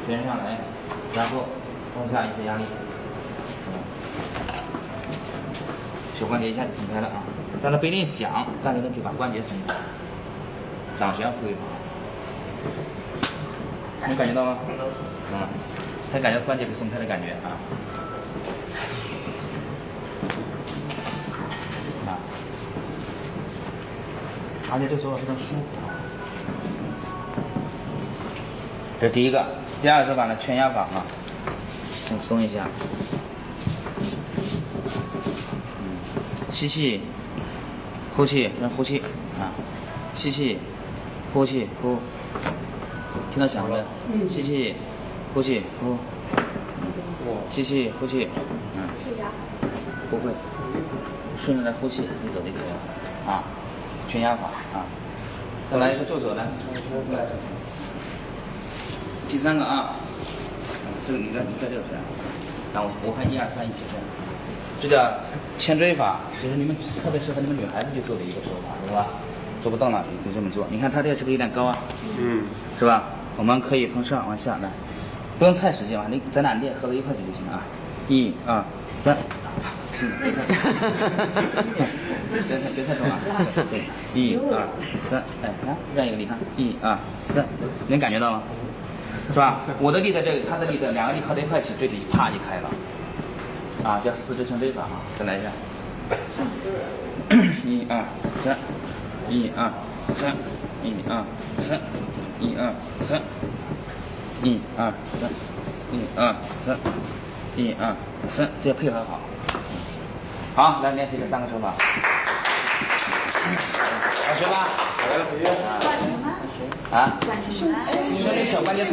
旋上来，然后往下一些压力，手关节一下就松开了啊。但它不一定响，但是呢就把关节松开。掌旋挥法，能感觉到吗？才感觉关节被松开的感觉啊。而且这手法非常舒服。这是第一个，第二个手法呢，全压法啊，松一下，吸气，呼气，先呼气啊，吸气，呼气，呼，听到响没？吸气，呼气，呼，吸气，呼气，不会，顺着来呼气，你走就可以了啊。全压法啊，再来一个右手来，第三个啊，这个你在这个拳，然后我看1、2、3一起拳，这叫前追法，就是你们特别适合你们女孩子去做的一个手法，是吧？做不到了你可以这么做，你看他这个是不是有点高啊？是吧？我们可以从上往下来，不用太使劲啊，你咱俩练合在一块去就行啊，1、2、3。别太重了，对，1、2、3，哎，来，让一个力看，1、2、3，能感觉到吗？是吧？我的力在这里，他的力在，两个力合在一块起，椎体啪一开了，啊，叫四肢成椎法啊，再来一下，1、2、3，1、2、3，1、2、3，1、2、3，1、2、3，1、2、3，1、2、3，这要配合好。好，来练习这3个手法。好学吧？管什么？啊？管什么？胸椎小关节。